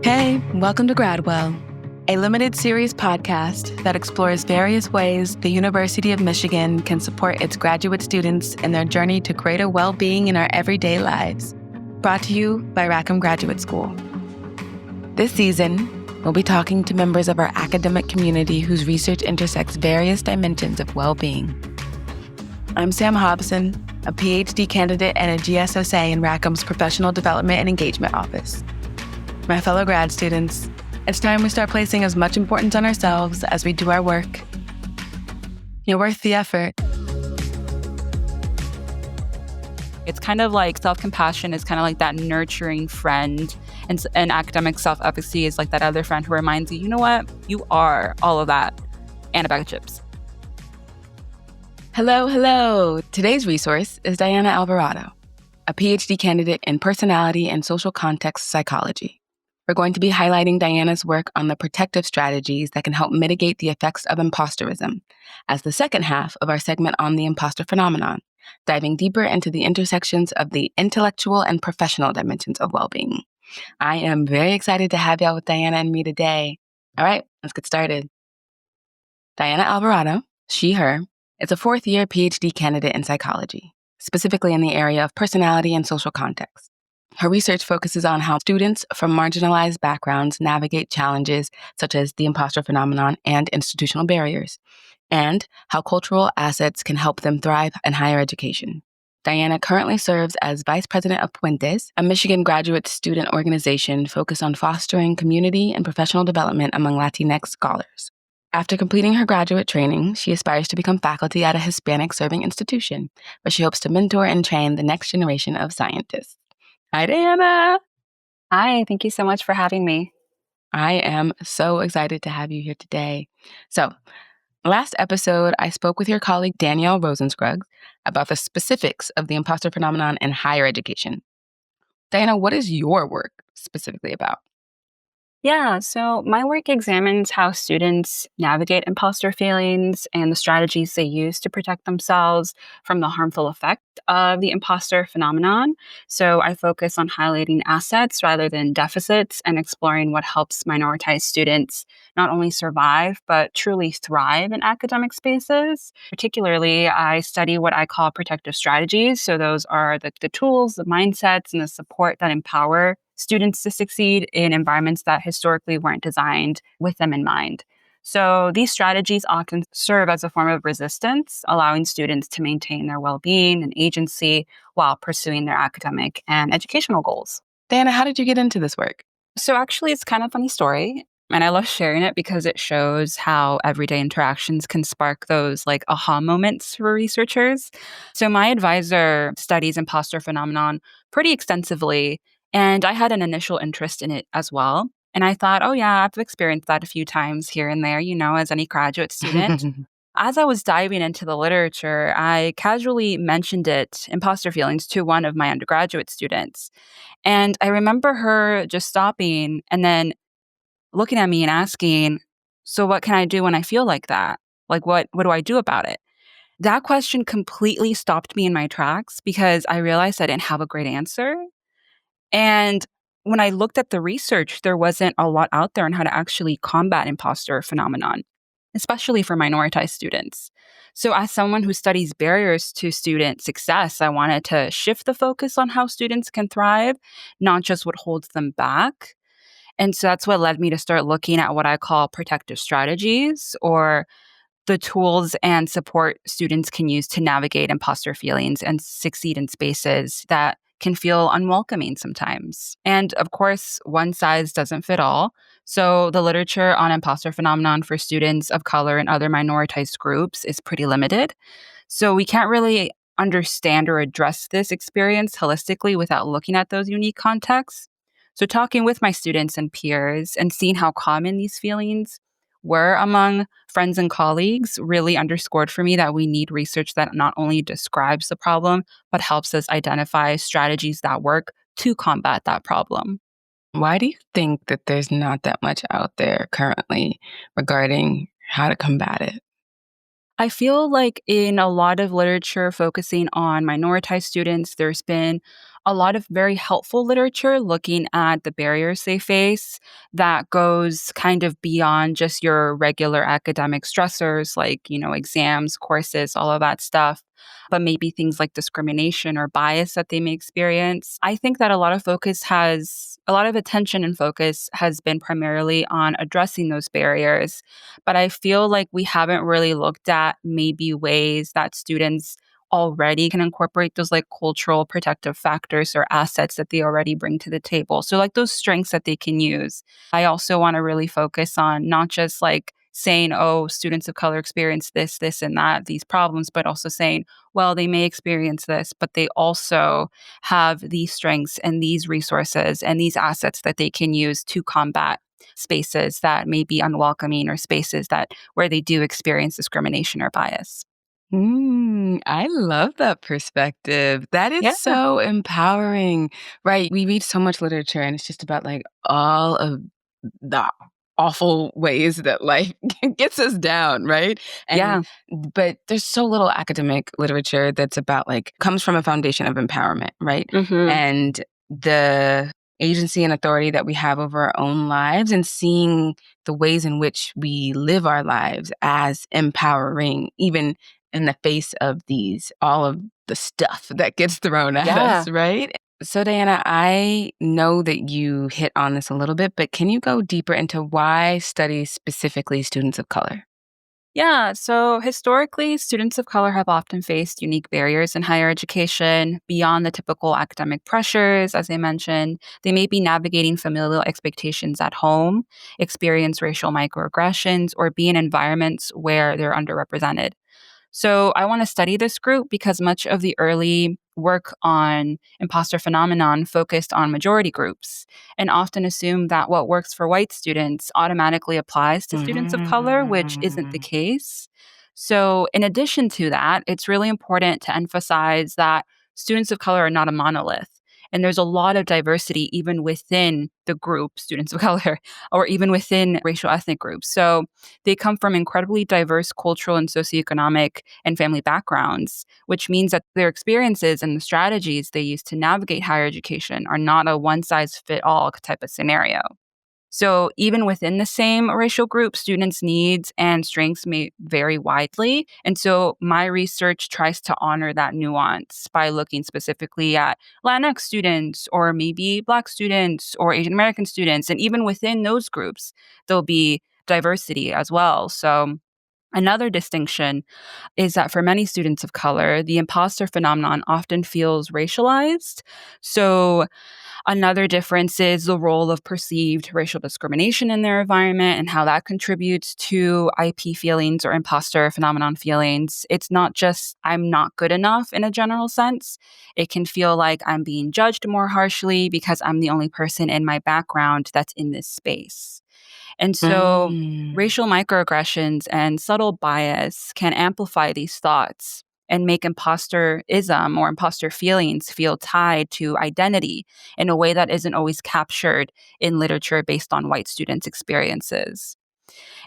Hey, welcome to Gradwell, a limited series podcast that explores various ways the University of Michigan can support its graduate students in their journey to greater well-being in our everyday lives. Brought to you by Rackham Graduate School. This season, we'll be talking to members of our academic community whose research intersects various dimensions of well-being. I'm Sam Hobson, a Ph.D. candidate and a GSSA in Rackham's Professional Development and Engagement Office. My fellow grad students, it's time we start placing as much importance on ourselves as we do our work. You're worth the effort. It's kind of like self-compassion is kind of like that nurturing friend, and academic self-efficacy is like that other friend who reminds you, you know what? You are all of that and a bag of chips. Hello. Today's resource is Dianna Alvarado, a Ph.D. candidate in personality and social context psychology. We're going to be highlighting Dianna's work on the protective strategies that can help mitigate the effects of imposterism as the second half of our segment on the imposter phenomenon, diving deeper into the intersections of the intellectual and professional dimensions of well-being. I am very excited to have y'all with Dianna and me today. All right, let's get started. Dianna Alvarado, she, her, is a fourth-year Ph.D. candidate in psychology, specifically in the area of personality and social context. Her research focuses on how students from marginalized backgrounds navigate challenges such as the imposter phenomenon and institutional barriers, and how cultural assets can help them thrive in higher education. Dianna currently serves as Vice President of Puentes, a Michigan graduate student organization focused on fostering community and professional development among Latinx scholars. After completing her graduate training, she aspires to become faculty at a Hispanic-Serving Institution, where she hopes to mentor and train the next generation of scientists. Hi, Dianna. Hi, thank you so much for having me. I am so excited to have you here today. So, last episode, I spoke with your colleague Danielle Rosenskruggs about the specifics of the imposter phenomenon in higher education. Dianna, what is your work specifically about? Yeah, so my work examines how students navigate imposter feelings and the strategies they use to protect themselves from the harmful effect of the imposter phenomenon. So I focus on highlighting assets rather than deficits and exploring what helps minoritized students not only survive, but truly thrive in academic spaces. Particularly, I study what I call protective strategies. So those are the tools, the mindsets, and the support that empower students to succeed in environments that historically weren't designed with them in mind. So these strategies often serve as a form of resistance, allowing students to maintain their well-being and agency while pursuing their academic and educational goals. Dianna, how did you get into this work? So actually, it's kind of a funny story. And I love sharing it because it shows how everyday interactions can spark those like aha moments for researchers. So my advisor studies imposter phenomenon pretty extensively, and I had an initial interest in it as well. And I thought, oh yeah, I've experienced that a few times here and there, as any graduate student. As I was diving into the literature, I casually mentioned imposter feelings, to one of my undergraduate students. And I remember her just stopping and then looking at me and asking, so what can I do when I feel like that? Like, what do I do about it? That question completely stopped me in my tracks because I realized I didn't have a great answer. And when I looked at the research, there wasn't a lot out there on how to actually combat imposter phenomenon, especially for minoritized students. So as someone who studies barriers to student success, I wanted to shift the focus on how students can thrive, not just what holds them back. And so that's what led me to start looking at what I call protective strategies, or the tools and support students can use to navigate imposter feelings and succeed in spaces that can feel unwelcoming sometimes. And of course, one size doesn't fit all. So the literature on imposter phenomenon for students of color and other minoritized groups is pretty limited. So we can't really understand or address this experience holistically without looking at those unique contexts. So talking with my students and peers and seeing how common these feelings were among friends and colleagues really underscored for me that we need research that not only describes the problem, but helps us identify strategies that work to combat that problem. Why do you think that there's not that much out there currently regarding how to combat it? I feel like in a lot of literature focusing on minoritized students, there's been a lot of very helpful literature looking at the barriers they face that goes kind of beyond just your regular academic stressors like, exams, courses, all of that stuff, but maybe things like discrimination or bias that they may experience. I think that a lot of attention and focus has been primarily on addressing those barriers. But I feel like we haven't really looked at maybe ways that students already can incorporate those like cultural protective factors or assets that they already bring to the table. So, like those strengths that they can use. I also want to really focus on not just like saying, oh, students of color experience this, this, and that, these problems, but also saying, well, they may experience this, but they also have these strengths and these resources and these assets that they can use to combat spaces that may be unwelcoming or spaces that where they do experience discrimination or bias. I love that perspective. That is Yeah. so empowering, right? We read so much literature and it's just about like all of the awful ways that life gets us down, right? And Yeah. but there's so little academic literature that's about like comes from a foundation of empowerment, right? Hmm. And the agency and authority that we have over our own lives and seeing the ways in which we live our lives as empowering, even in the face of all of the stuff that gets thrown at Yeah. us, right? So, Diana, I know that you hit on this a little bit, but can you go deeper into why study specifically students of color? Yeah. So historically, students of color have often faced unique barriers in higher education beyond the typical academic pressures. As I mentioned, they may be navigating familial expectations at home, experience racial microaggressions, or be in environments where they're underrepresented. So I want to study this group because much of the early work on imposter phenomenon focused on majority groups and often assumed that what works for white students automatically applies to students of color, which isn't the Mm. case. So, in addition to that, it's really important to emphasize that students of color are not a monolith. And there's a lot of diversity even within the group, students of color, or even within racial ethnic groups. So, they come from incredibly diverse cultural and socioeconomic and family backgrounds, which means that their experiences and the strategies they use to navigate higher education are not a one size fit all type of scenario. So, even within the same racial group, students' needs and strengths may vary widely. And so, my research tries to honor that nuance by looking specifically at Latinx students, or maybe Black students, or Asian American students. And even within those groups, there'll be diversity as well. So, another distinction is that for many students of color, the imposter phenomenon often feels racialized. So, another difference is the role of perceived racial discrimination in their environment and how that contributes to IP feelings or imposter phenomenon feelings. It's not just I'm not good enough in a general sense. It can feel like I'm being judged more harshly because I'm the only person in my background that's in this space. And so Mm. racial microaggressions and subtle bias can amplify these thoughts and make imposterism or imposter feelings feel tied to identity in a way that isn't always captured in literature based on white students' experiences.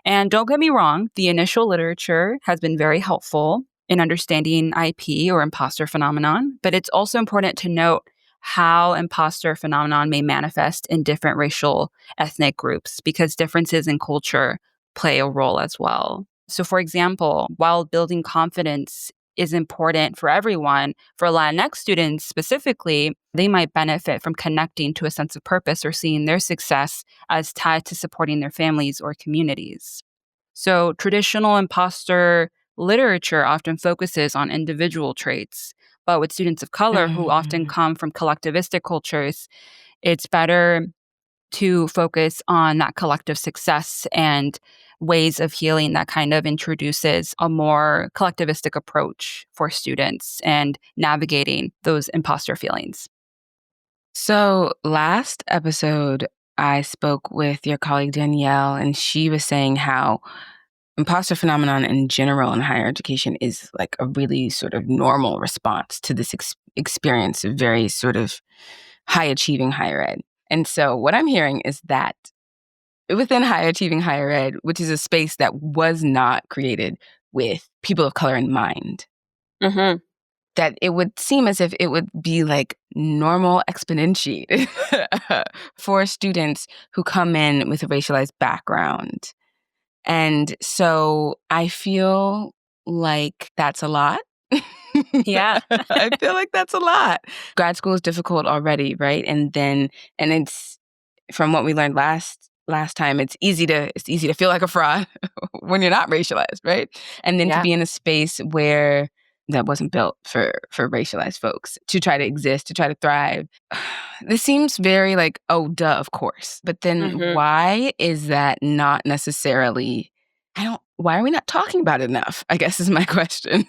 And don't get me wrong, the initial literature has been very helpful in understanding IP or imposter phenomenon, but it's also important to note how imposter phenomenon may manifest in different racial ethnic groups because differences in culture play a role as well. So, for example, while building confidence is important for everyone, for Latinx students specifically, they might benefit from connecting to a sense of purpose or seeing their success as tied to supporting their families or communities. So, traditional imposter literature often focuses on individual traits, but with students of color who often Mm. come from collectivistic cultures, it's better to focus on that collective success and ways of healing that kind of introduces a more collectivistic approach for students and navigating those imposter feelings. So, last episode, I spoke with your colleague Danielle, and she was saying how imposter phenomenon in general in higher education is like a really sort of normal response to this experience of very sort of high achieving higher ed. And so, what I'm hearing is that within high achieving higher ed, which is a space that was not created with people of color in mind, Hmm. that it would seem as if it would be like normal exponentiated for students who come in with a racialized background. And so I feel like that's a lot. Yeah. I feel like that's a lot. Grad school is difficult already, right? And it's from what we learned last time, it's easy to feel like a fraud when you're not racialized, right? And then to Yeah. be in a space where that wasn't built for racialized folks to try to exist, to try to thrive. This seems very like, oh, duh, of course. But then why is that not necessarily, why are we not talking about it enough? I guess is my question.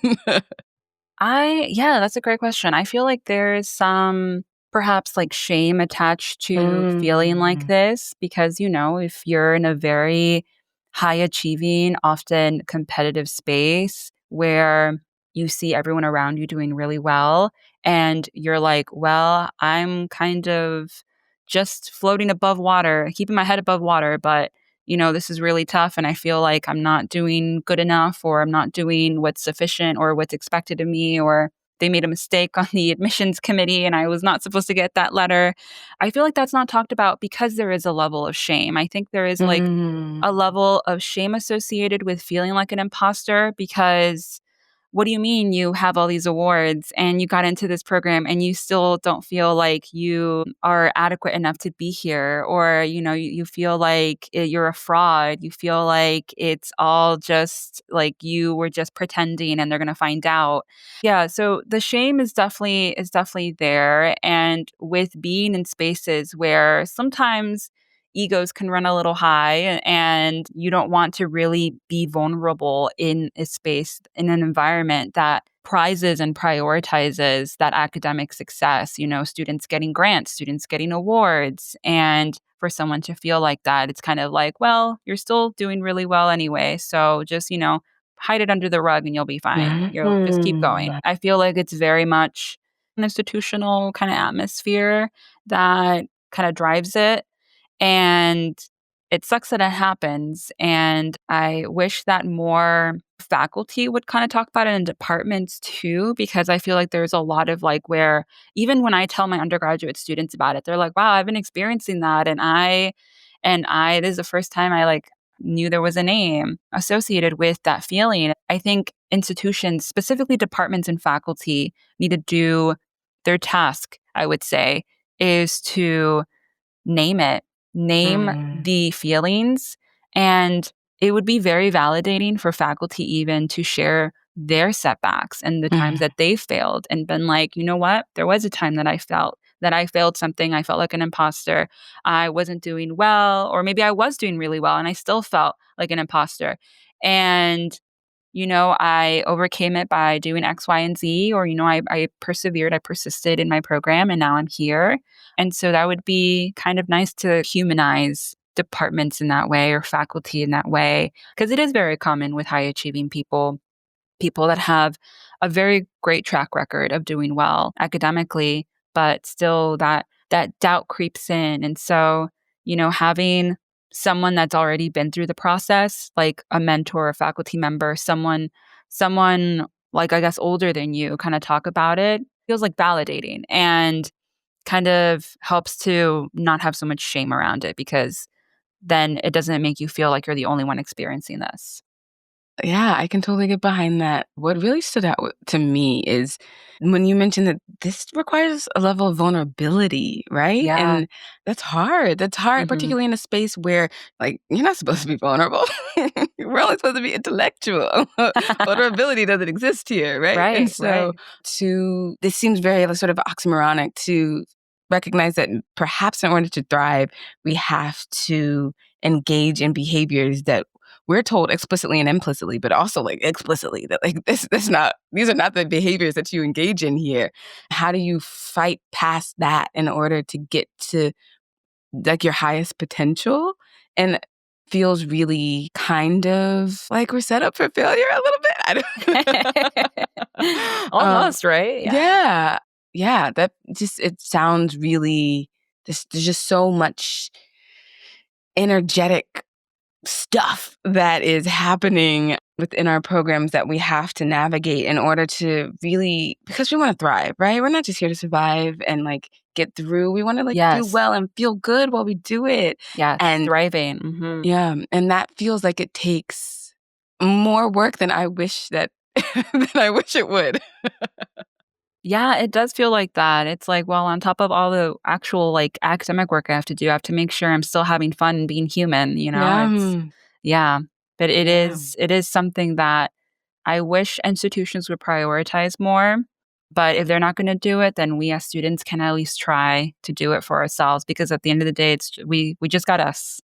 Yeah, that's a great question. I feel like there's some perhaps like shame attached to feeling like this because, if you're in a very high achieving, often competitive space where you see everyone around you doing really well, and you're like, well, I'm kind of just floating above water, keeping my head above water, but this is really tough and I feel like I'm not doing good enough or I'm not doing what's sufficient or what's expected of me or they made a mistake on the admissions committee and I was not supposed to get that letter. I feel like that's not talked about because there is a level of shame. I think there is like a level of shame associated with feeling like an imposter because what do you mean you have all these awards and you got into this program and you still don't feel like you are adequate enough to be here? Or, you feel like you're a fraud. You feel like it's all just like you were just pretending and they're going to find out. Yeah. So the shame is definitely there. And with being in spaces where sometimes egos can run a little high and you don't want to really be vulnerable in a space, in an environment that prizes and prioritizes that academic success, students getting grants, students getting awards. And for someone to feel like that, it's kind of like, well, you're still doing really well anyway. So just, hide it under the rug and you'll be fine. You'll just keep going. I feel like it's very much an institutional kind of atmosphere that kind of drives it. And it sucks that it happens. And I wish that more faculty would kind of talk about it in departments too, because I feel like there's a lot of like where even when I tell my undergraduate students about it, they're like, wow, I've been experiencing that. This is the first time I like knew there was a name associated with that feeling. I think institutions, specifically departments and faculty, need to do their task, I would say, is to name it, name the feelings. And it would be very validating for faculty even to share their setbacks and the times that they failed and been like, you know what? There was a time that I failed something. I felt like an imposter. I wasn't doing well, or maybe I was doing really well and I still felt like an imposter. And I overcame it by doing X, Y, and Z, or, I persevered, I persisted in my program, and now I'm here. And so that would be kind of nice to humanize departments in that way or faculty in that way, because it is very common with high achieving people that have a very great track record of doing well academically, but still that doubt creeps in. And so, having someone that's already been through the process, like a mentor, a faculty member, someone like I guess older than you kind of talk about it feels like validating and kind of helps to not have so much shame around it because then it doesn't make you feel like you're the only one experiencing this. Yeah, I can totally get behind that. What really stood out to me is when you mentioned that this requires a level of vulnerability, right? Yeah. And that's hard. That's hard, Hmm. particularly in a space where, like, you're not supposed to be vulnerable. We're only supposed to be intellectual. Vulnerability doesn't exist here, right? And Right, so, right. this seems very like, sort of oxymoronic to recognize that perhaps in order to thrive, we have to engage in behaviors that we're told explicitly and implicitly, but also like explicitly that like these are not the behaviors that you engage in here. How do you fight past that in order to get to like your highest potential? And feels really kind of like we're set up for failure a little bit. Almost, right? Yeah. Yeah. Yeah. That just it sounds really there's just so much energetic stuff that is happening within our programs that we have to navigate in order to really, because we want to thrive, right? We're not just here to survive and like get through. We want to like do Yes. well and feel good while we do it. Yes. And Thriving. Hmm. yeah, and that feels like it takes more work than I wish that than I wish it would. Yeah, it does feel like that. It's like, well, on top of all the actual like academic work I have to do, I have to make sure I'm still having fun and being human, you know? Yeah. Yeah. But it Yeah. is something that I wish institutions would prioritize more. But if they're not going to do it, then we as students can at least try to do it for ourselves because at the end of the day, we just got us.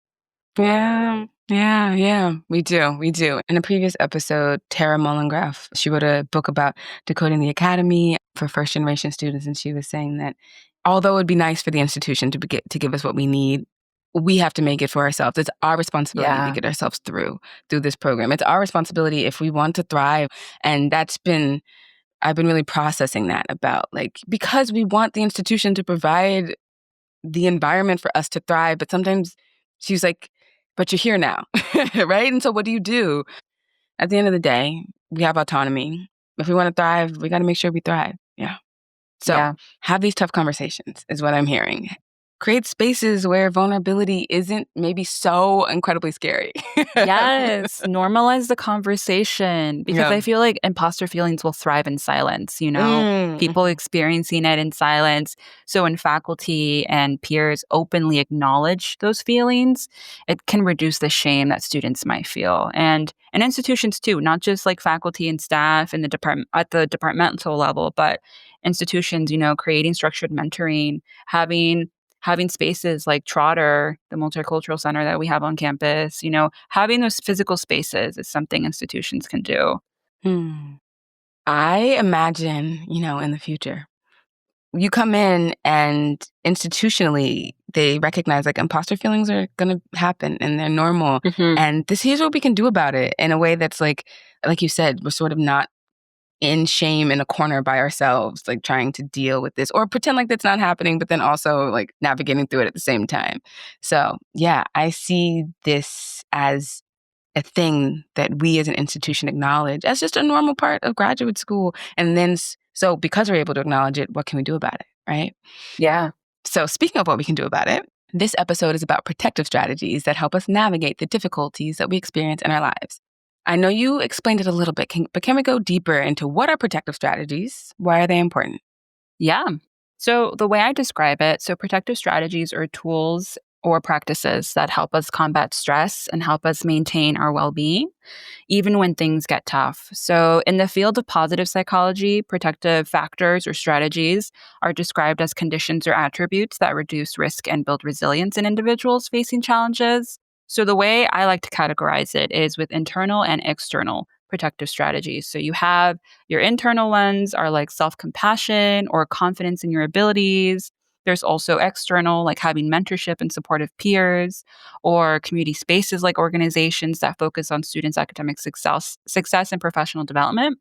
Yeah, yeah, we do, we do. In a previous episode, Tara Mullengraf, she wrote a book about decoding the academy for first generation students, and she was saying that although it would be nice for the institution to give us what we need, we have to make it for ourselves. It's our responsibility to Yeah. get ourselves through this program. It's our responsibility if we want to thrive, and I've been really processing that about like because we want the institution to provide the environment for us to thrive. But sometimes she was like, but you're here now, right? And so what do you do? At the end of the day, we have autonomy. If we want to thrive, we got to make sure we thrive. Yeah. So Yeah. have these tough conversations is what I'm hearing. Create spaces where vulnerability isn't maybe so incredibly scary. Yes, normalize the conversation because Yeah. I feel like imposter feelings will thrive in silence, you know, people Mm-hmm. experiencing it in silence. So, when faculty and peers openly acknowledge those feelings, it can reduce the shame that students might feel. And institutions too, not just like faculty and staff in the department at the departmental level, but institutions, you know, creating structured mentoring, having spaces like Trotter, the multicultural center that we have on campus, you know, having those physical spaces is something institutions can do. Hmm. I imagine, in the future, you come in and institutionally they recognize like imposter feelings are going to happen and they're normal. Mhm. And here's what we can do about it in a way that's like you said, we're sort of not in shame in a corner by ourselves, like trying to deal with this or pretend like that's not happening, but then also like navigating through it at the same time. So yeah, I see this as a thing that we as an institution acknowledge as just a normal part of graduate school. And then, so because we're able to acknowledge it, what can we do about it? Right. Yeah. So, speaking of what we can do about it, this episode is about protective strategies that help us navigate the difficulties that we experience in our lives. I know you explained it a little bit, but can we go deeper into what are protective strategies? Why are they important? Yeah. So, the way I describe it, so protective strategies are tools or practices that help us combat stress and help us maintain our well being, even when things get tough. So, in the field of positive psychology, protective factors or strategies are described as conditions or attributes that reduce risk and build resilience in individuals facing challenges. So, the way I like to categorize it is with internal and external protective strategies. So, you have your internal ones are like self compassion or confidence in your abilities. There's also external, like having mentorship and supportive peers, or community spaces like organizations that focus on students' academic success and professional development.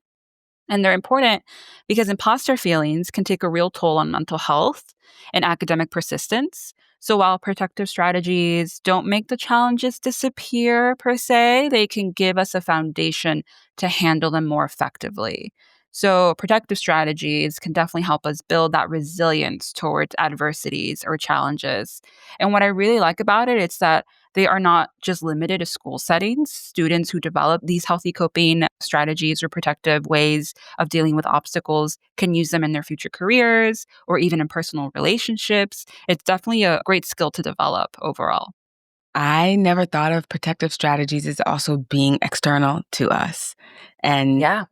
And they're important because imposter feelings can take a real toll on mental health and academic persistence. So while protective strategies don't make the challenges disappear per se, they can give us a foundation to handle them more effectively. So protective strategies can definitely help us build that resilience towards adversities or challenges. And what I really like about it is that they are not just limited to school settings. Students who develop these healthy coping strategies or protective ways of dealing with obstacles can use them in their future careers or even in personal relationships. It's definitely a great skill to develop overall. I never thought of protective strategies as also being external to us. And Yeah.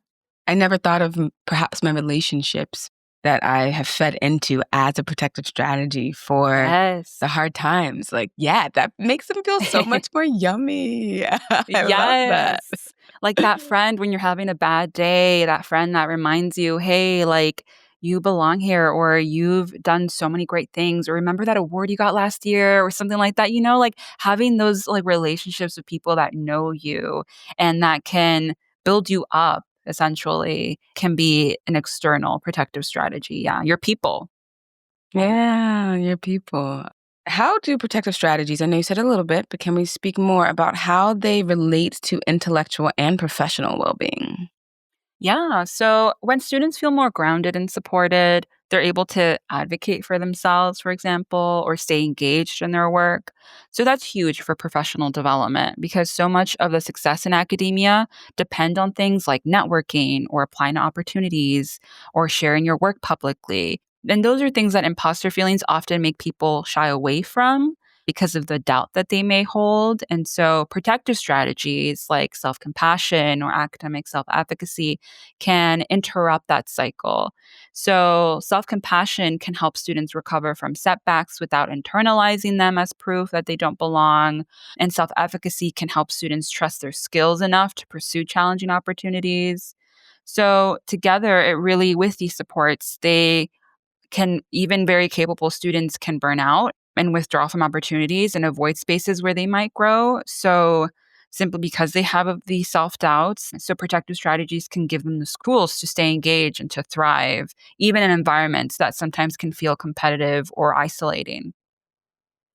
I never thought of perhaps my relationships that I have fed into as a protective strategy for the Yes. hard times. Like, yeah, that makes them feel so much more yummy. I love that. Yes. Like that friend when you're having a bad day, that friend that reminds you, hey, like you belong here, or you've done so many great things, or remember that award you got last year, or something like that. You know, like having those like relationships with people that know you and that can build you up essentially can be an external protective strategy. Yeah. Your people. Yeah, your people. How do protective strategies, I know you said a little bit, but can we speak more about how they relate to intellectual and professional well being? Yeah. So when students feel more grounded and supported, they're able to advocate for themselves, for example, or stay engaged in their work. So that's huge for professional development because so much of the success in academia depend on things like networking or applying to opportunities or sharing your work publicly. And those are things that imposter feelings often make people shy away from because of the doubt that they may hold. And so protective strategies like self-compassion or academic self-efficacy can interrupt that cycle. So, self compassion can help students recover from setbacks without internalizing them as proof that they don't belong. And self efficacy can help students trust their skills enough to pursue challenging opportunities. So, together, it really, with these supports, they can even very capable students can burn out and withdraw from opportunities and avoid spaces where they might grow. So simply because they have these self-doubts. So protective strategies can give them the tools to stay engaged and to thrive, even in environments that sometimes can feel competitive or isolating.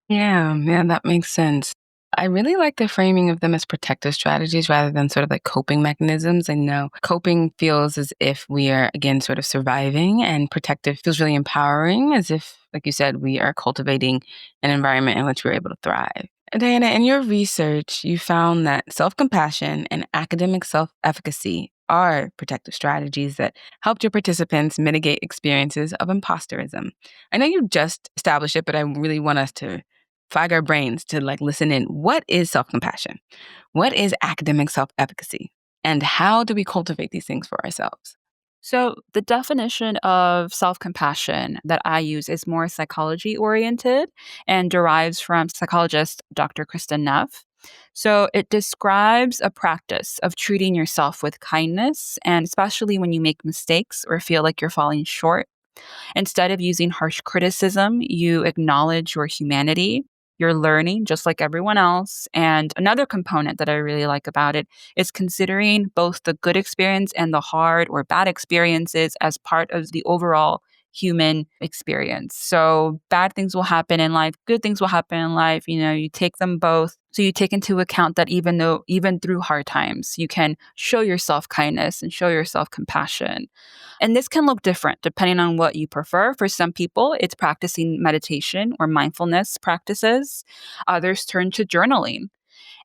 Yeah, that makes sense. I really like the framing of them as protective strategies rather than sort of like coping mechanisms. I know coping feels as if we are, again, sort of surviving, and protective feels really empowering, as if, like you said, we are cultivating an environment in which we're able to thrive. And Diana, in your research, you found that self compassion and academic self efficacy are protective strategies that helped your participants mitigate experiences of imposterism. I know you just established it, but I really want us to flag our brains to like listen in. What is self-compassion? What is academic self-efficacy? And how do we cultivate these things for ourselves? So, the definition of self compassion that I use is more psychology oriented and derives from psychologist Dr. Kristen Neff. So, it describes a practice of treating yourself with kindness, and especially when you make mistakes or feel like you're falling short. Instead of using harsh criticism, you acknowledge your humanity. You're learning just like everyone else. And another component that I really like about it is considering both the good experience and the hard or bad experiences as part of the overall human experience. So bad things will happen in life, good things will happen in life. You take them both. So you take into account that even through hard times, you can show yourself kindness and show yourself compassion. And this can look different depending on what you prefer. For some people, it's practicing meditation or mindfulness practices. Others turn to journaling.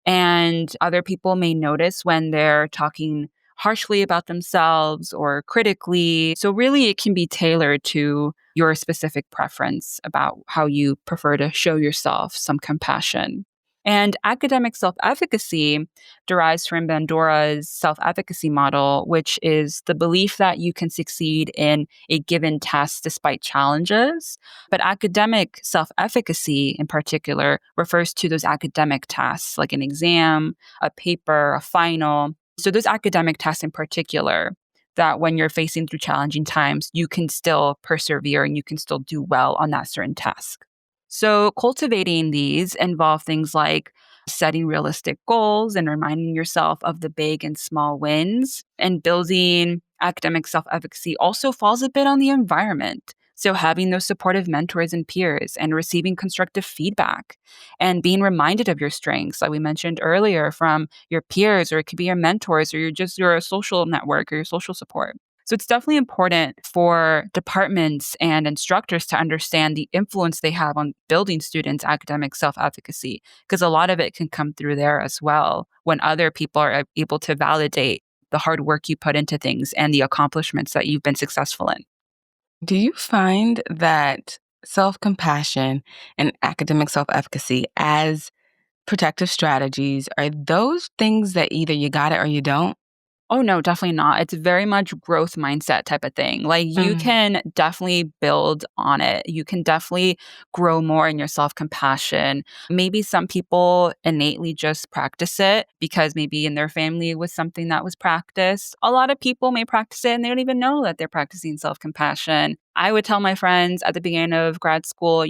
And other people may notice when they're talking harshly about themselves or critically. So, really, it can be tailored to your specific preference about how you prefer to show yourself some compassion. And academic self efficacy derives from Bandura's self efficacy model, which is the belief that you can succeed in a given task despite challenges. But academic self efficacy, in particular, refers to those academic tasks like an exam, a paper, a final. So, those academic tasks in particular, that when you're facing through challenging times, you can still persevere and you can still do well on that certain task. So, cultivating these involve things like setting realistic goals and reminding yourself of the big and small wins. And building academic self efficacy also falls a bit on the environment. So, having those supportive mentors and peers and receiving constructive feedback and being reminded of your strengths, like we mentioned earlier, from your peers, or it could be your mentors, or your social network or your social support. So it's definitely important for departments and instructors to understand the influence they have on building students' academic self efficacy, because a lot of it can come through there as well when other people are able to validate the hard work you put into things and the accomplishments that you've been successful in. Do you find that self compassion and academic self efficacy as protective strategies are those things that either you got it or you don't? Oh, no, definitely not. It's very much growth mindset type of thing. Like, you Mm. can definitely build on it. You can definitely grow more in your self compassion. Maybe some people innately just practice it because maybe in their family it was something that was practiced. A lot of people may practice it and they don't even know that they're practicing self compassion. I would tell my friends at the beginning of grad school,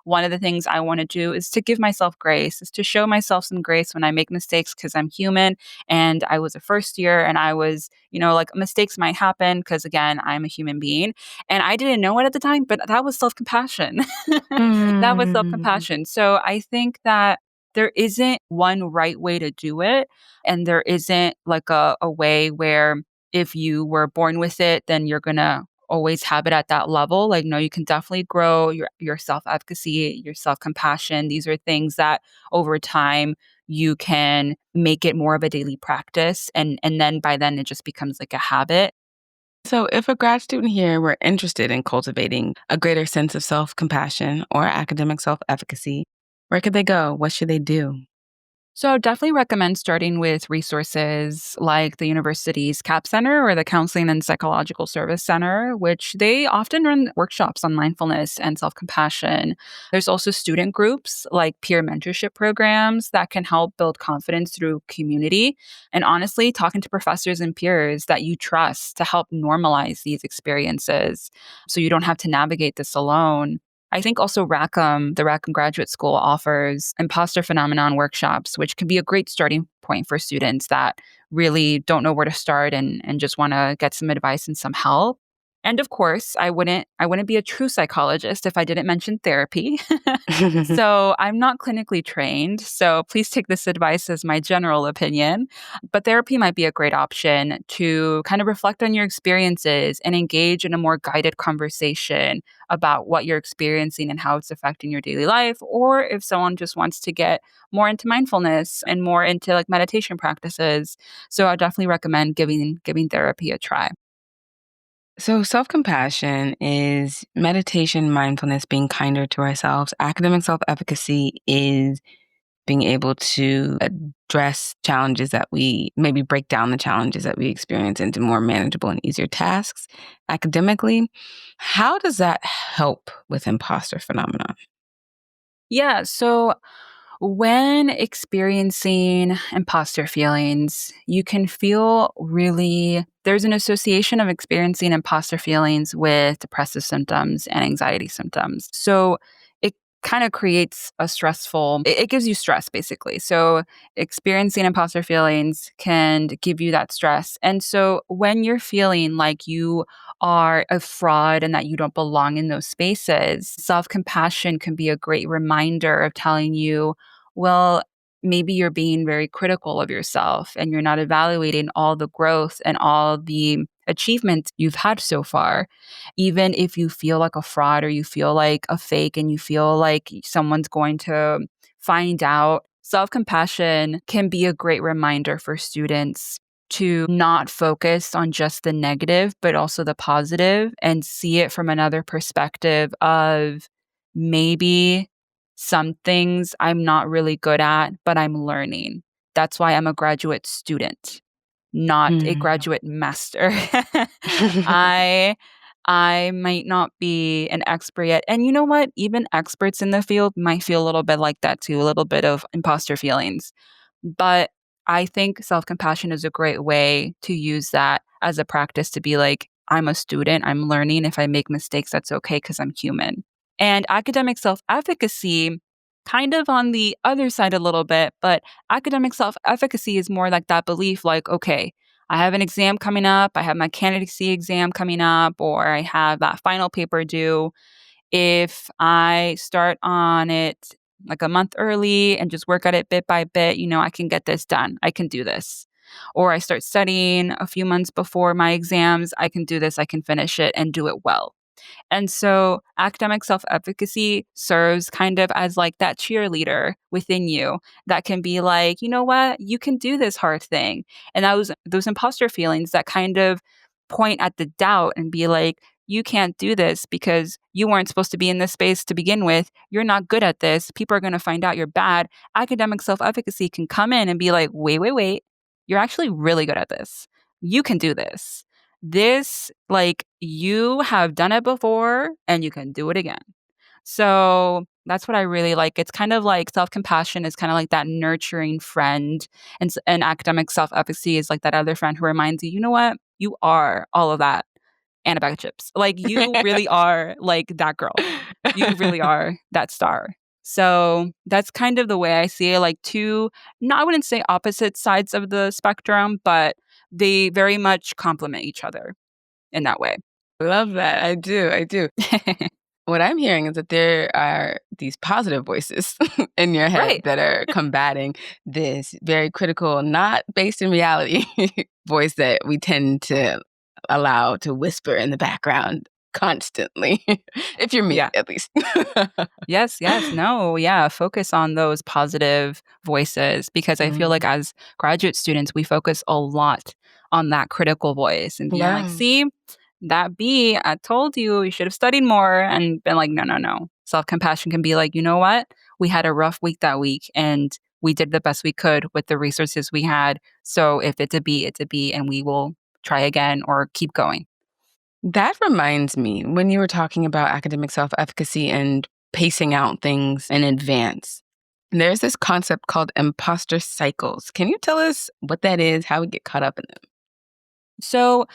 one of the things I want to do is to give myself grace, is to show myself some grace when I make mistakes because I'm human and I was a first year and I was, like mistakes might happen because again, I'm a human being. And I didn't know it at the time, but that was self compassion. That was self Mm. compassion. So I think that there isn't one right way to do it. And there isn't like a way where if you were born with it, then you're going to always have it at that level. Like, no, you can definitely grow your self efficacy, your self compassion. These are things that over time you can make it more of a daily practice. And then by then it just becomes like a habit. So, if a grad student here were interested in cultivating a greater sense of self compassion or academic self efficacy, where could they go? What should they do? So, I would definitely recommend starting with resources like the university's CAP Center or the Counseling and Psychological Service Center, which they often run workshops on mindfulness and self compassion. There's also student groups like peer mentorship programs that can help build confidence through community. And honestly, talking to professors and peers that you trust to help normalize these experiences so you don't have to navigate this alone. I think also Rackham, the Rackham Graduate School offers imposter phenomenon workshops, which can be a great starting point for students that really don't know where to start and just want to get some advice and some help. And of course, I wouldn't be a true psychologist if I didn't mention therapy. So I'm not clinically trained. So please take this advice as my general opinion. But therapy might be a great option to kind of reflect on your experiences and engage in a more guided conversation about what you're experiencing and how it's affecting your daily life. Or if someone just wants to get more into mindfulness and more into like meditation practices. So I definitely recommend giving therapy a try. So, self compassion is meditation, mindfulness, being kinder to ourselves. Academic self efficacy is being able to address challenges that we maybe break down the challenges that we experience into more manageable and easier tasks academically. How does that help with imposter phenomenon? Yeah. So when experiencing imposter feelings, you can feel there's an association of experiencing imposter feelings with depressive symptoms and anxiety symptoms. So it kind of creates it gives you stress basically. So experiencing imposter feelings can give you that stress. And so when you're feeling like you are a fraud and that you don't belong in those spaces, self compassion can be a great reminder of telling you, well, maybe you're being very critical of yourself and you're not evaluating all the growth and all the achievements you've had so far. Even if you feel like a fraud or you feel like a fake and you feel like someone's going to find out, self compassion can be a great reminder for students to not focus on just the negative, but also the positive and see it from another perspective of maybe some things I'm not really good at, but I'm learning. That's why I'm a graduate student, not a Mm. graduate master. I I might not be an expert yet. And you know what? Even experts in the field might feel a little bit like that too, a little bit of imposter feelings. But I think self compassion is a great way to use that as a practice to be like, I'm a student, I'm learning. If I make mistakes, that's okay because I'm human. And academic self efficacy, kind of on the other side a little bit, but academic self efficacy is more like that belief like, okay, I have an exam coming up, I have my candidacy exam coming up, or I have that final paper due. If I start on it like a month early and just work at it bit by bit, I can get this done. I can do this. Or I start studying a few months before my exams, I can do this, I can finish it and do it well. And so academic self efficacy serves kind of as like that cheerleader within you that can be like, you know what, you can do this hard thing. And those imposter feelings that kind of point at the doubt and be like, you can't do this because you weren't supposed to be in this space to begin with. You're not good at this. People are going to find out you're bad. Academic self efficacy can come in and be like, wait, wait, wait. You're actually really good at this. You can do this. This, like, you have done it before and you can do it again. So that's what I really like. It's kind of like self compassion is kind of like that nurturing friend, and academic self efficacy is like that other friend who reminds you, you know what? You are all of that. and a bag of chips. Like, you really are like that girl. You really are that star. So that's kind of the way I see it, like two, no, I wouldn't say opposite sides of the spectrum, but they very much complement each other in that way. Love that. I do. I do. What I'm hearing is that there are these positive voices in your head Right. that are combating this very critical, not based in reality voice that we tend to allow to whisper in the background constantly. If you're me, Yeah. at least. Yes, yes. No, yeah. Focus on those positive voices because I feel like Mhm. as graduate students, we focus a lot on that critical voice and being like, Yeah. see, that B, I told you you should have studied more and been like, no, no, no. Self compassion can be like, you know what? We had a rough week that week and we did the best we could with the resources we had. So if it's a B, it's a B and we will try again or keep going. That reminds me, when you were talking about academic self efficacy and pacing out things in advance, there's this concept called imposter cycles. Can you tell us what that is, how we get caught up in them? So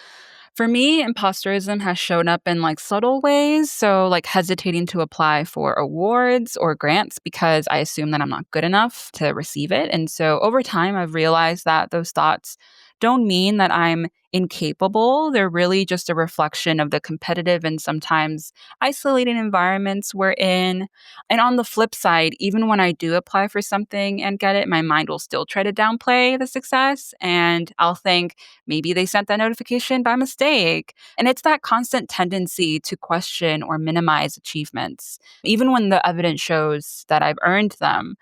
for me, imposterism has shown up in like subtle ways. So, like hesitating to apply for awards or grants because I assume that I'm not good enough to receive it. And so, over time, I've realized that those thoughts don't mean that I'm incapable. They're really just a reflection of the competitive and sometimes isolating environments we're in. And on the flip side, even when I do apply for something and get it, my mind will still try to downplay the success. And I'll think, maybe they sent that notification by mistake. And it's that constant tendency to question or minimize achievements, even when the evidence shows that I've earned them.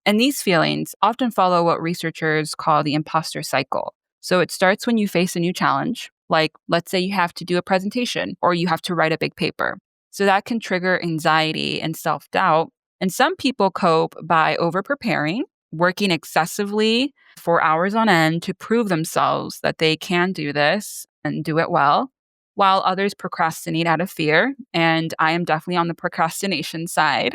And these feelings often follow what researchers call the imposter cycle. So it starts when you face a new challenge, like let's say you have to do a presentation or you have to write a big paper. So that can trigger anxiety and self doubt. And some people cope by over preparing, working excessively for hours on end to prove themselves that they can do this and do it well, while others procrastinate out of fear. And I am definitely on the procrastination side.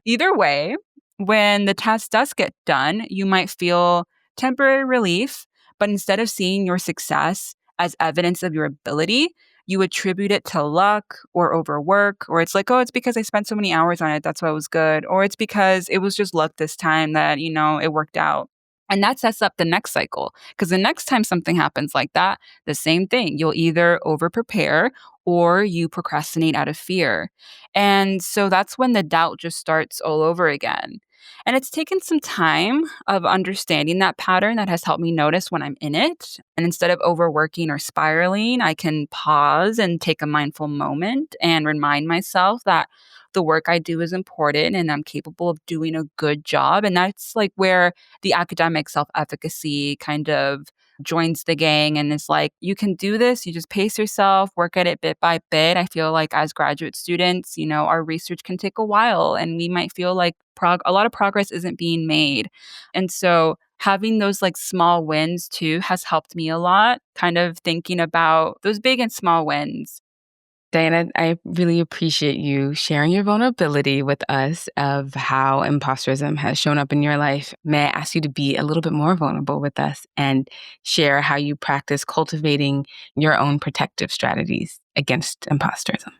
Either way, when the task does get done, you might feel temporary relief, but instead of seeing your success as evidence of your ability, you attribute it to luck or overwork, or it's like, oh, it's because I spent so many hours on it. That's why it was good. Or it's because it was just luck this time that, it worked out. And that sets up the next cycle. Because the next time something happens like that, the same thing. You'll either over prepare or you procrastinate out of fear. And so that's when the doubt just starts all over again. And it's taken some time of understanding that pattern that has helped me notice when I'm in it. And instead of overworking or spiraling, I can pause and take a mindful moment and remind myself that the work I do is important and I'm capable of doing a good job. And that's like where the academic self efficacy kind of joins the gang and is like, you can do this. You just pace yourself, work at it bit by bit. I feel like as graduate students, our research can take a while and we might feel like a lot of progress isn't being made. And so having those like small wins too has helped me a lot, kind of thinking about those big and small wins. Diana, I really appreciate you sharing your vulnerability with us of how imposterism has shown up in your life. May I ask you to be a little bit more vulnerable with us and share how you practice cultivating your own protective strategies against imposterism?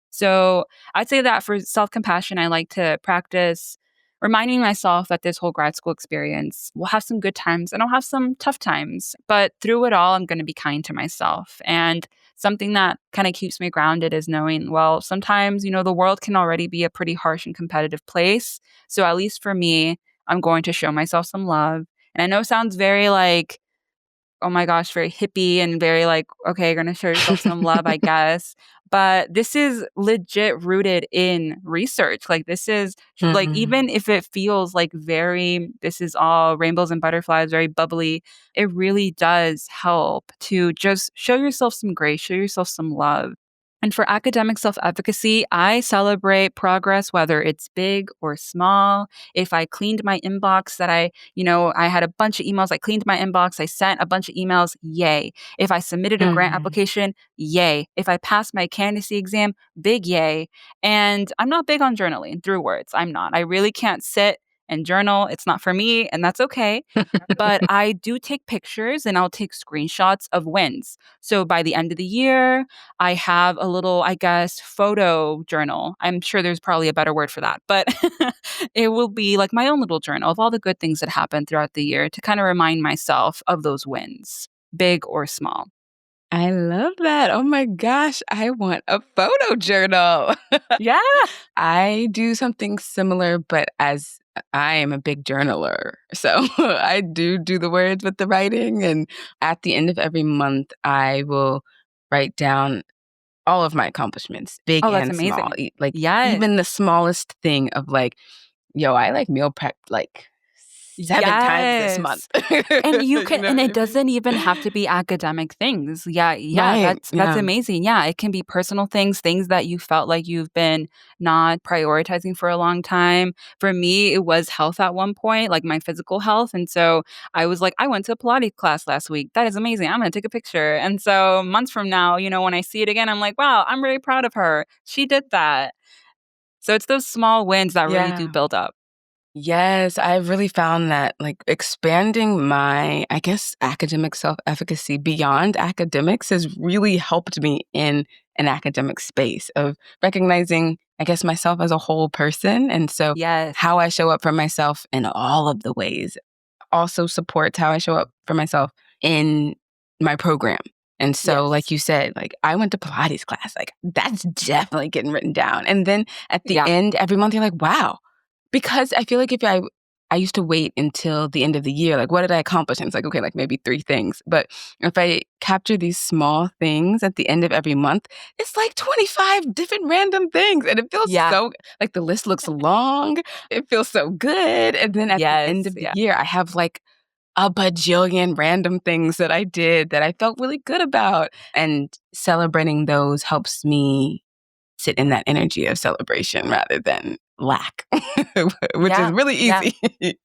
So I'd say that for self compassion, I like to practice reminding myself that this whole grad school experience will have some good times and I'll have some tough times. But through it all, I'm going to be kind to myself. And something that kind of keeps me grounded is knowing, well, sometimes, the world can already be a pretty harsh and competitive place. So at least for me, I'm going to show myself some love. And I know it sounds very like, oh my gosh, very hippie and very like, okay, you're going to show yourself some love, I guess. But this is legit rooted in research. Like, this is like, Mhm. even if it feels like this is all rainbows and butterflies, very bubbly, it really does help to just show yourself some grace, show yourself some love. And for academic self efficacy, I celebrate progress, whether it's big or small. If I cleaned my inbox, I had a bunch of emails, I cleaned my inbox, I sent a bunch of emails, yay. If I submitted a grant Mhm. application, yay. If I passed my candidacy exam, big yay. And I'm not big on journaling through words. I'm not. I really can't sit and journal. It's not for me, and that's okay. But I do take pictures and I'll take screenshots of wins. So by the end of the year, I have a little, I guess, photo journal. I'm sure there's probably a better word for that, but it will be like my own little journal of all the good things that happened throughout the year to kind of remind myself of those wins, big or small. I love that. Oh my gosh, I want a photo journal. Yeah. I do something similar, but as I am a big journaler. So I do the words with the writing. And at the end of every month, I will write down all of my accomplishments, big Oh, that's and small. amazing. Like Yes. even the smallest thing of like, yo, I like meal prep like 7 times this month. Yes. And you You can know and what it I mean? doesn't even have to be academic things. Yeah, Right. that's Yeah. amazing. Yeah, it can be personal things, things that you felt like you've been not prioritizing for a long time. For me, it was health at one point, like my physical health, and so I was like, I went to a Pilates class last week. That is amazing. I'm going to take a picture. And so months from now, when I see it again, I'm like, wow, I'm really proud of her. She did that. So it's those small wins that really do Yeah. build up. Yes, I've really found that like expanding my, I guess, academic self efficacy beyond academics has really helped me in an academic space of recognizing, I guess, myself as a whole person. And so Yes. how I show up for myself in all of the ways also supports how I show up for myself in my program. And so, like Yes. you said, like I went to Pilates class, like that's definitely getting written down. And then at the Yeah. end, every month, you're like, wow. Because I feel like if I used to wait until the end of the year, like what did I accomplish? And it's like, okay, like maybe 3 things. But if I capture these small things at the end of every month, it's like 25 different random things. And it feels Yeah. so like the list looks long. It feels so good. And then at the end Yes. of the Yeah. year, I have like a bajillion random things that I did that I felt really good about. And celebrating those helps me sit in that energy of celebration rather than lack, which is Yeah. really Yeah. easy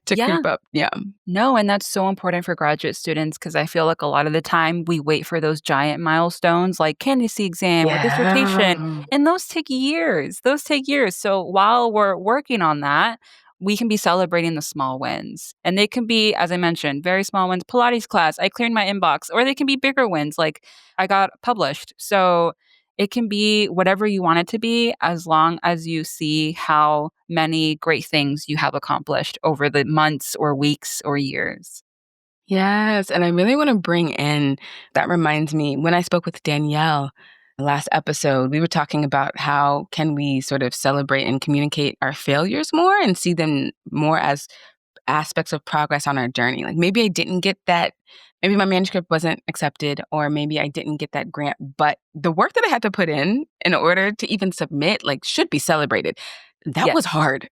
to Yeah. creep up. Yeah. No, and that's so important for graduate students because I feel like a lot of the time we wait for those giant milestones like candidacy exam or dissertation, Yeah. and those take years. Those take years. So while we're working on that, we can be celebrating the small wins. And they can be, as I mentioned, very small wins. Pilates class, I cleared my inbox, or they can be bigger wins like I got published. So it can be whatever you want it to be as long as you see how many great things you have accomplished over the months or weeks or years. Yes. And I really want to bring in that reminds me when I spoke with Danielle last episode, we were talking about how can we sort of celebrate and communicate our failures more and see them more as aspects of progress on our journey. Like maybe I didn't get that, maybe my manuscript wasn't accepted, or maybe I didn't get that grant, but the work that I had to put in order to even submit, like, should be celebrated. That was Yes. hard.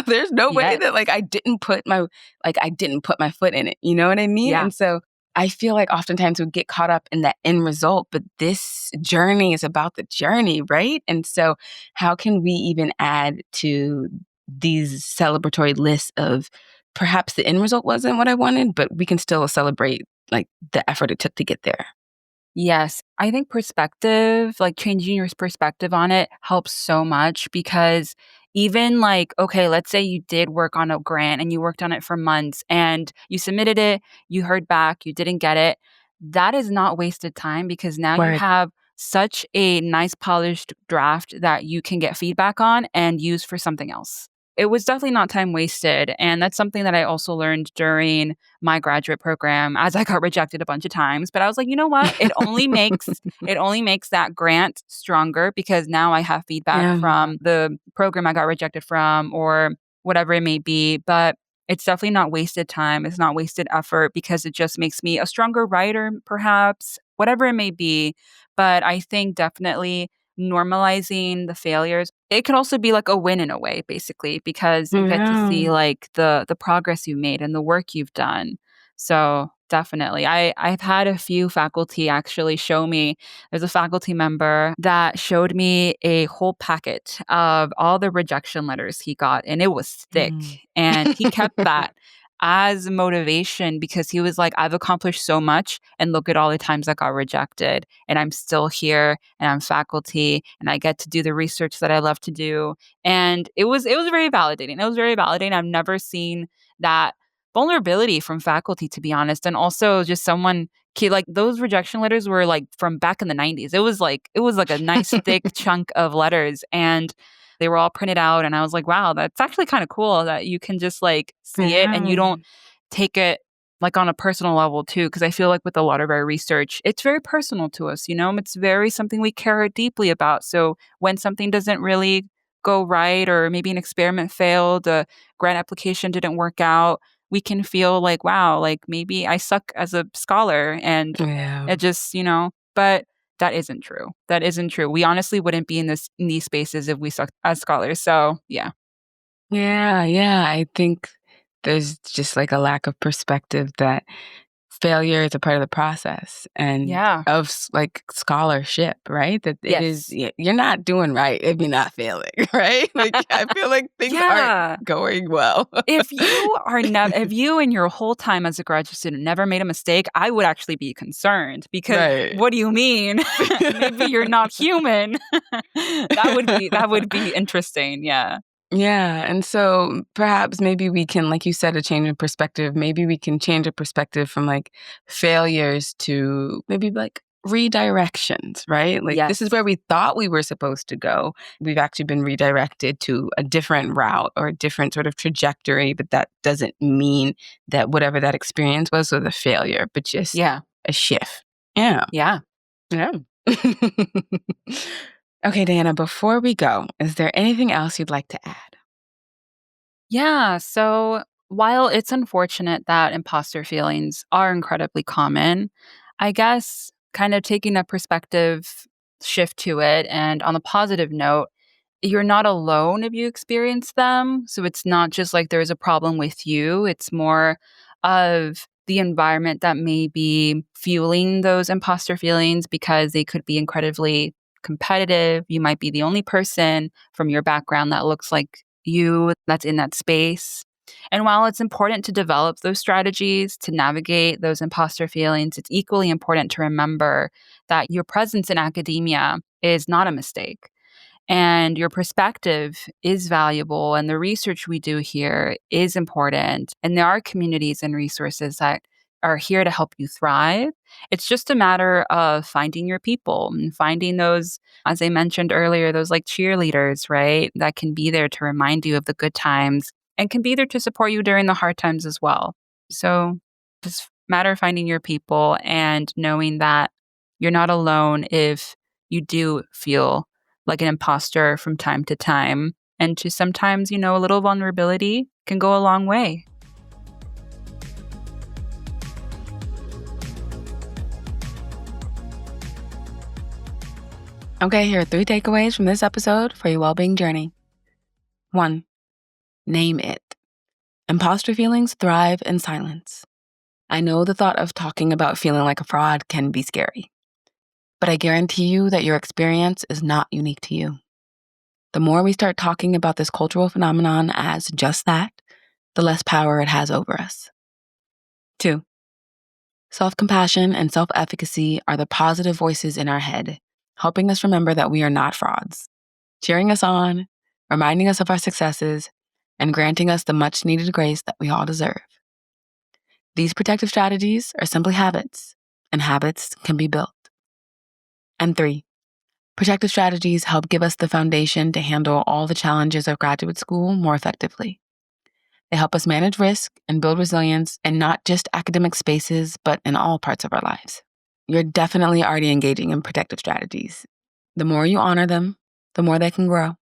There's no way Yes. that I didn't put my foot in it. You know what I mean? Yeah. And so I feel like oftentimes we get caught up in that end result, but this journey is about the journey, right? And so how can we even add to these celebratory lists of perhaps the end result wasn't what I wanted, but we can still celebrate like the effort it took to get there. Yes. I think perspective, like changing your perspective on it helps so much because even like, okay, let's say you did work on a grant and you worked on it for months and you submitted it, you heard back, you didn't get it. That is not wasted time because now you Word. have such a nice polished draft that you can get feedback on and use for something else. It was definitely not time wasted. And that's something that I also learned during my graduate program as I got rejected a bunch of times. But I was like, you know what? It only makes that grant stronger because now I have feedback Yeah. from the program I got rejected from or whatever it may be. But it's definitely not wasted time. It's not wasted effort because it just makes me a stronger writer, perhaps, whatever it may be. But I think definitely normalizing the failures. It can also be like a win in a way, basically, because you get to see Yeah. like the progress you made and the work you've done. So definitely. I've had a few faculty actually show me, there's a faculty member that showed me a whole packet of all the rejection letters he got, and it was thick. Mm. And he kept that. as motivation because he was like, I've accomplished so much and look at all the times I got rejected and I'm still here and I'm faculty and I get to do the research that I love to do. And it was very validating. It was very validating. I've never seen that vulnerability from faculty, to be honest. And also just someone like those rejection letters were like from back in the 90s. It was like a nice thick chunk of letters and they were all printed out and I was like, wow, that's actually kind of cool that you can just like see it and you Yeah. don't take it like on a personal level too. Cause I feel like with a lot of our research, it's very personal to us, it's very something we care deeply about. So when something doesn't really go right, or maybe an experiment failed, a grant application didn't work out, we can feel like, wow, like maybe I suck as a scholar and Yeah. it just, but that isn't true. That isn't true. We honestly wouldn't be in these spaces if we sucked as scholars. So yeah. Yeah, yeah. I think there's just like a lack of perspective that failure is a part of the process and Yeah. of like scholarship, right? That it is, Yes. you're not doing right if you're not failing, right? Like, I feel like things aren't Yeah. going well. If you in your whole time as a graduate student never made a mistake, I would actually be concerned because Right. what do you mean? Maybe you're not human. That would be interesting. Yeah. Yeah. And so perhaps maybe we can, like you said, a change in perspective. Maybe we can change a perspective from like failures to maybe like redirections, right? Like this is Yes. where we thought we were supposed to go. We've actually been redirected to a different route or a different sort of trajectory, but that doesn't mean that whatever that experience was a failure, but just Yeah. a shift. Yeah. Yeah. Yeah. Okay, Diana, before we go, is there anything else you'd like to add? Yeah. So while it's unfortunate that imposter feelings are incredibly common, I guess kind of taking a perspective shift to it and on a positive note, you're not alone if you experience them. So it's not just like there's a problem with you, it's more of the environment that may be fueling those imposter feelings because they could be incredibly competitive. You might be the only person from your background that looks like you that's in that space. And while it's important to develop those strategies to navigate those imposter feelings, it's equally important to remember that your presence in academia is not a mistake and your perspective is valuable and the research we do here is important and there are communities and resources that are here to help you thrive. It's just a matter of finding your people and finding those, as I mentioned earlier, those like cheerleaders, right, that can be there to remind you of the good times and can be there to support you during the hard times as well. So just matter of finding your people and knowing that you're not alone if you do feel like an imposter from time to time. And to sometimes, a little vulnerability can go a long way. Okay, here are 3 takeaways from this episode for your well-being journey. 1, name it. Imposter feelings thrive in silence. I know the thought of talking about feeling like a fraud can be scary, but I guarantee you that your experience is not unique to you. The more we start talking about this cultural phenomenon as just that, the less power it has over us. 2, self-compassion and self-efficacy are the positive voices in our head, helping us remember that we are not frauds, cheering us on, reminding us of our successes, and granting us the much-needed grace that we all deserve. These protective strategies are simply habits, and habits can be built. And 3, protective strategies help give us the foundation to handle all the challenges of graduate school more effectively. They help us manage risk and build resilience in not just academic spaces, but in all parts of our lives. You're definitely already engaging in protective strategies. The more you honor them, the more they can grow.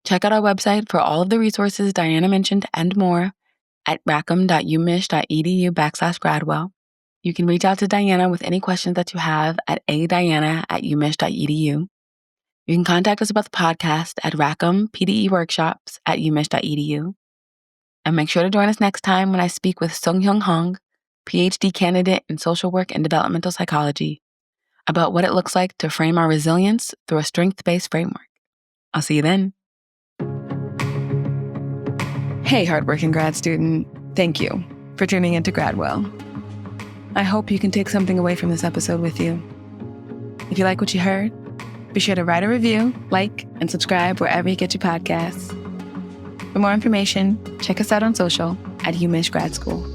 Check out our website for all of the resources Diana mentioned and more at rackham.umich.edu/Gradwell. You can reach out to Diana with any questions that you have at adiana@umich.edu. You can contact us about the podcast at rackhampdeworkshops@umich.edu. And make sure to join us next time when I speak with Sung-Hyung Hong, Ph.D. candidate in social work and developmental psychology, about what it looks like to frame our resilience through a strength-based framework. I'll see you then. Hey, hardworking grad student. Thank you for tuning into Gradwell. I hope you can take something away from this episode with you. If you like what you heard, be sure to write a review, like, and subscribe wherever you get your podcasts. For more information, check us out on social at Humanish Grad School.